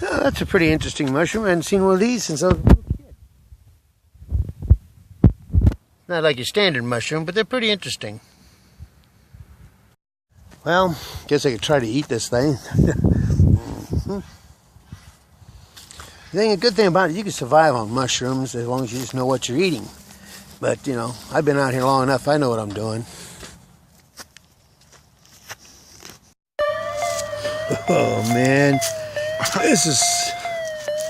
Oh, that's a pretty interesting mushroom. I hadn't seen one of these since I was a little kid. Not like your standard mushroom, but they're pretty interesting. Well, guess I could try to eat this thing. The good thing about it, you can survive on mushrooms as long as you just know what you're eating. But, you know, I've been out here long enough, I know what I'm doing. Oh, man. This is...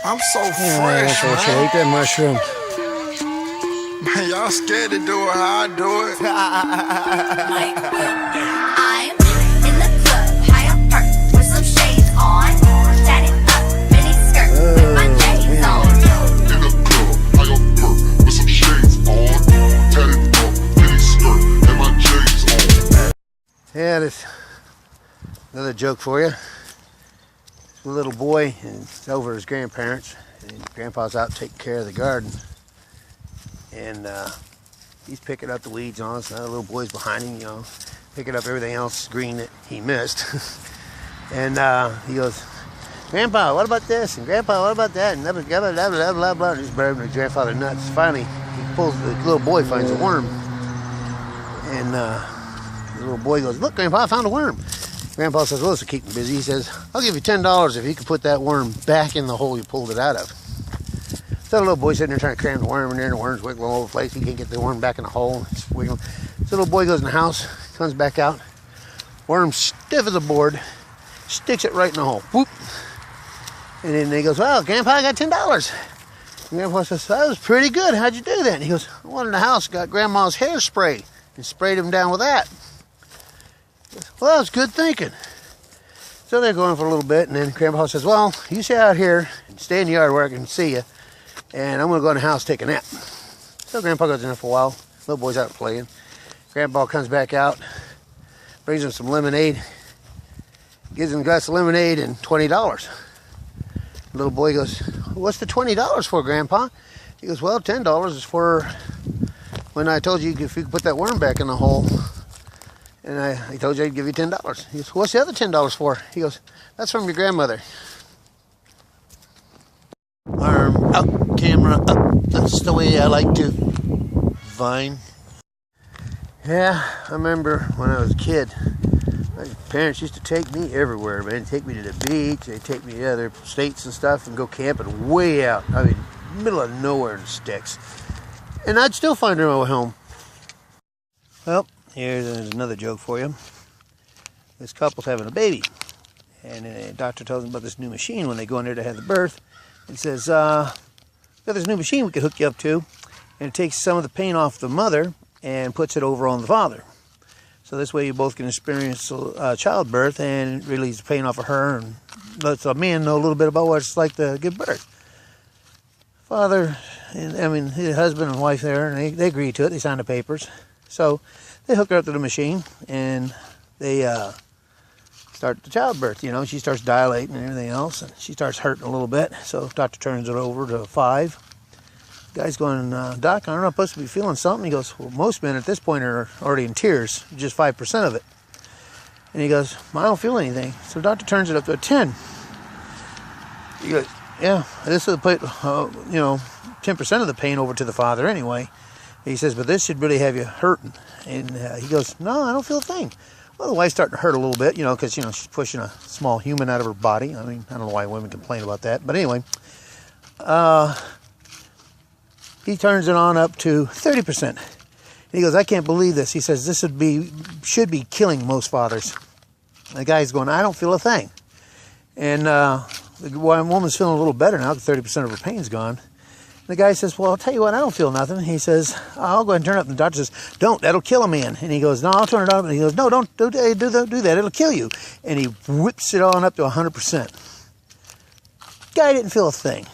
I'm so fresh, man. I ate that mushroom. Man, y'all scared to do it how I do it. I'm in the club, high up perk, with some shades on. Tatted up, mini skirt, with my J's on. In the club, high up perk, with some shades on. Tatted up, mini skirt, and my J's on. Yeah, there's another joke for you. A little boy, and it's over at his grandparents, and Grandpa's out taking care of the garden, and he's picking up the weeds on us. Another little boy's behind him, you know, picking up everything else green that he missed. And he goes, "Grandpa, what about this? And Grandpa, what about that?" And blah blah blah blah blah blah. Just burning the grandfather nuts. Finally, the little boy finds a worm, and the little boy goes, "Look, Grandpa, I found a worm." Grandpa says, "Well, this will keep him busy." He says, "I'll give you $10 if you can put that worm back in the hole you pulled it out of." So the little boy's sitting there trying to cram the worm in there, and the worm's wiggling all over the place. He can't get the worm back in the hole. It's wiggling. So the little boy goes in the house, comes back out, worm stiff as a board, sticks it right in the hole. Whoop. And then he goes, "Well, Grandpa, I got $10. And Grandpa says, "That was pretty good. How'd you do that?" And he goes, "I went in the house, got Grandma's hairspray, and sprayed him down with that." "Well, that was good thinking." So they're going for a little bit, and then Grandpa says, "Well, you stay out here and stay in the yard where I can see you, and I'm going to go in the house take a nap." So Grandpa goes in there for a while. Little boy's out playing. Grandpa comes back out, brings him some lemonade, gives him a glass of lemonade and $20. Little boy goes, "What's the $20 for, Grandpa?" He goes, "Well, $10 is for when I told you if you could put that worm back in the hole. And I told you I'd give you $10. He goes, "What's the other $10 for?" He goes, "That's from your grandmother." Arm up, camera up. That's the way I like to vine. Yeah, I remember when I was a kid, my parents used to take me everywhere, man. They'd take me to the beach, they'd take me to other states and stuff and go camping way out. I mean, middle of nowhere in the sticks. And I'd still find our way home. Well, here's another joke for you. This couple's having a baby, and the doctor tells them about this new machine when they go in there to have the birth. It says, "Got this new machine we could hook you up to, and it takes some of the pain off the mother and puts it over on the father. So this way you both can experience childbirth and release the pain off of her, and lets a man know a little bit about what it's like to give birth." Father, his husband and wife there, and they agree to it. They sign the papers. So they hook her up to the machine, and they start the childbirth. You know, she starts dilating and everything else, and she starts hurting a little bit. So doctor turns it over to 5. The guy's going, "Doc, I'm not supposed to be feeling something." He goes, "Well, most men at this point are already in tears, just 5% of it." And he goes, "I don't feel anything." So the doctor turns it up to a 10. He goes, "Yeah, this will put 10% of the pain over to the father anyway." He says, "But this should really have you hurting." And he goes, "No, I don't feel a thing." Well, the wife's starting to hurt a little bit, because, she's pushing a small human out of her body. I mean, I don't know why women complain about that. But anyway, he turns it on up to 30%. And he goes, "I can't believe this." He says, "This should be killing most fathers." And the guy's going, "I don't feel a thing." And the woman's feeling a little better now because 30% of her pain's gone. The guy says, "Well, I'll tell you what, I don't feel nothing." He says, "I'll go ahead and turn it up." And the doctor says, "Don't, that'll kill a man." And he goes, "No, I'll turn it up." And he goes, "No, don't do that, it'll kill you." And he whips it on up to 100%. Guy didn't feel a thing.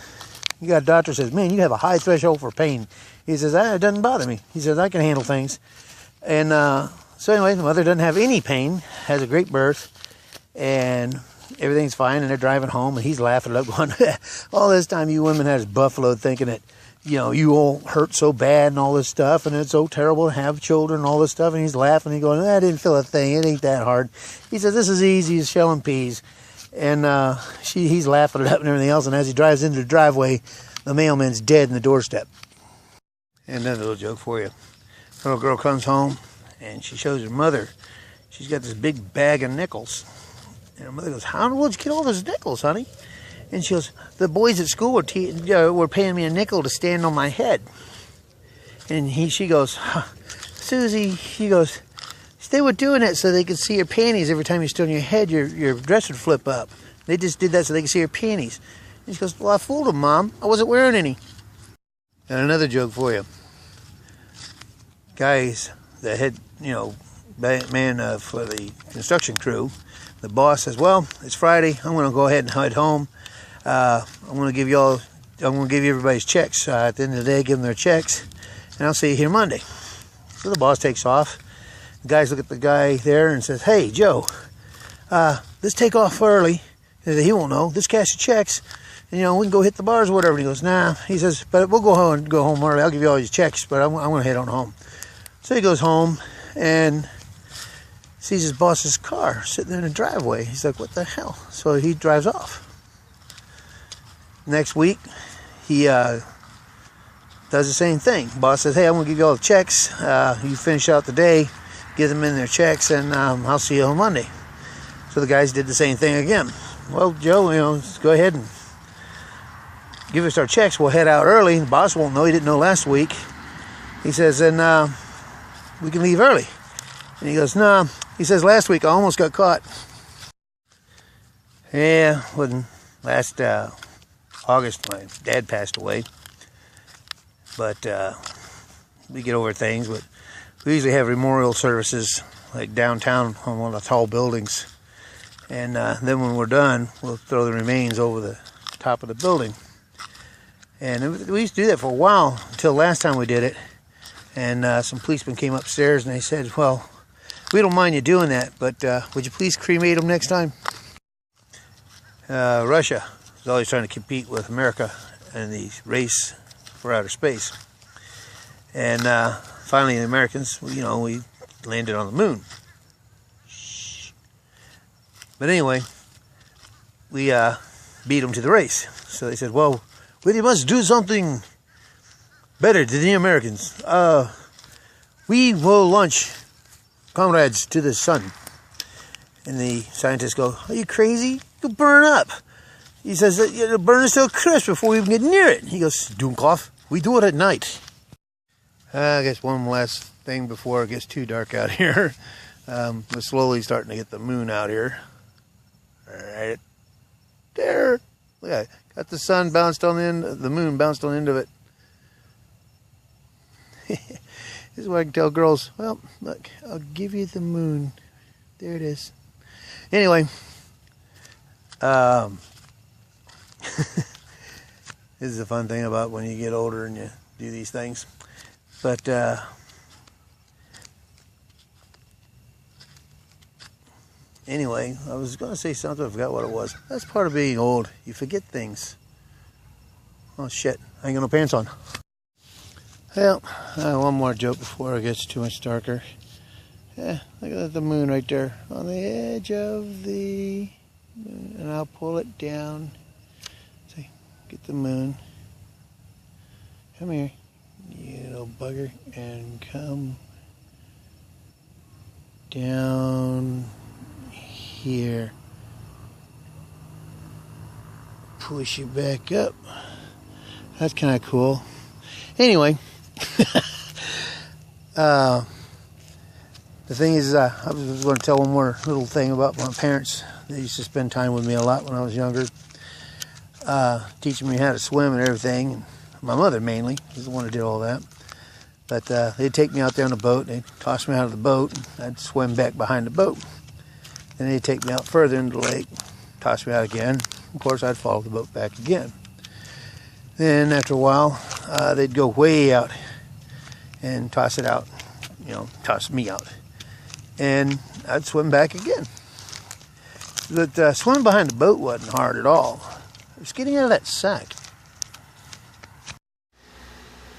You got a doctor says, "Man, you have a high threshold for pain." He says, "It doesn't bother me." He says, "I can handle things." And so anyway, the mother doesn't have any pain, has a great birth, and everything's fine, and they're driving home, and he's laughing it up, going, "All this time you women had us buffaloed thinking that, you all hurt so bad and all this stuff, and it's so terrible to have children and all this stuff." And he's laughing, he's going, "I didn't feel a thing, it ain't that hard." He says, "This is easy as shelling peas." And he's laughing it up and everything else. And as he drives into the driveway, the mailman's dead in the doorstep. And another little joke for you. A little girl comes home and she shows her mother. She's got this big bag of nickels. And her mother goes, "How in the world did you get all those nickels, honey?" And she goes, "The boys at school were paying me a nickel to stand on my head." And she goes, "Susie," he goes, "they were doing it so they could see your panties. Every time you stood on your head, your dress would flip up. They just did that so they could see your panties." And she goes, "Well, I fooled them, Mom. I wasn't wearing any." And another joke for you. Guys, the head, man for the construction crew, the boss says, "Well, it's Friday. I'm going to go ahead and head home. I'm going to give you everybody's checks at the end of the day. Give them their checks, and I'll see you here Monday." So the boss takes off. The guys look at the guy there and says, "Hey, Joe, let's take off early." He won't know. Let's cash the checks, and we can go hit the bars or whatever. And he goes, "Nah." He says, "But we'll go home early. I'll give you all your checks, but I'm going to head on home." So he goes home and sees his boss's car sitting there in the driveway. He's like, "What the hell?" So he drives off. Next week, he does the same thing. Boss says, "Hey, I'm going to give you all the checks. You finish out the day, give them in their checks, and I'll see you on Monday." So the guys did the same thing again. "Well, Joe, let's go ahead and give us our checks. We'll head out early. The boss won't know. He didn't know last week." He says, "And we can leave early." And he goes, "No." He says, "Last week I almost got caught." Yeah, when last August my dad passed away. But we get over things. But we usually have memorial services like downtown on one of the tall buildings. And then when we're done, we'll throw the remains over the top of the building. And we used to do that for a while until last time we did it. And some policemen came upstairs and they said, "Well, we don't mind you doing that, but would you please cremate them next time?" Russia is always trying to compete with America in the race for outer space. And finally the Americans, we landed on the moon. But anyway, we beat them to the race. So they said, "Well, we must do something better than the Americans. We will launch comrades to the sun." And the scientists go, "Are you crazy? You'll burn up." He says, "It'll burn us to a crisp before we even get near it." He goes, "Dunkov, we do it at night." I guess one last thing before it gets too dark out here. We're slowly starting to get the moon out here. Right there. Look at it. Got the sun bounced on the end, the moon bounced on the end of it. This is what I can tell girls. "Well, look, I'll give you the moon. There it is." Anyway, this is a fun thing about when you get older and you do these things. But anyway, I was going to say something. I forgot what it was. That's part of being old. You forget things. Oh shit! I ain't got no pants on. Well, one more joke before it gets too much darker. Yeah, look at the moon right there on the edge of the moon, and I'll pull it down. See, get the moon. Come here, you little bugger, and come down here. Push it back up. That's kind of cool. Anyway. The thing is, I was going to tell one more little thing about my parents. They used to spend time with me a lot when I was younger, teaching me how to swim and everything. And my mother mainly was the one who did all that. But they'd take me out there on the boat. They'd toss me out of the boat. And I'd swim back behind the boat. Then they'd take me out further into the lake, toss me out again. Of course, I'd follow the boat back again. Then after a while, they'd go way out and toss it out, toss me out. And I'd swim back again. But swimming behind the boat wasn't hard at all. It was getting out of that sack.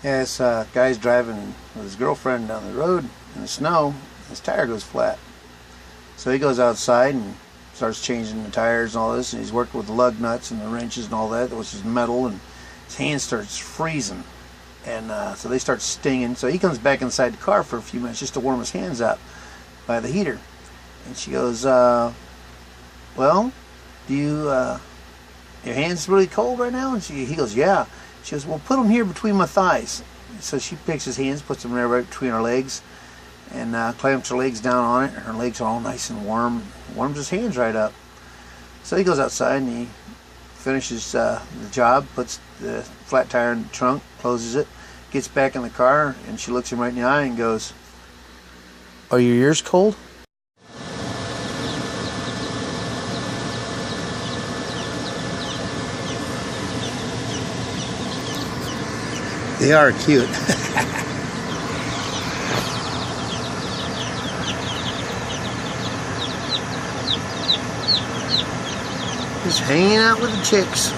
Yeah, this guy's driving with his girlfriend down the road in the snow. His tire goes flat. So he goes outside and starts changing the tires and all this, and he's working with the lug nuts and the wrenches and all that, which is metal, and his hand starts freezing, and so they start stinging. So he comes back inside the car for a few minutes just to warm his hands up by the heater. And she goes, well, do you, your hand's really cold right now? And he goes, yeah. She goes, well, put them here between my thighs. So she picks his hands, puts them there right between her legs, and clamps her legs down on it. Her legs are all nice and warm. Warms his hands right up. So he goes outside and he finishes the job, puts the flat tire in the trunk, closes it, gets back in the car, and she looks him right in the eye and goes, "Are your ears cold?" They are cute. Just hanging out with the chicks.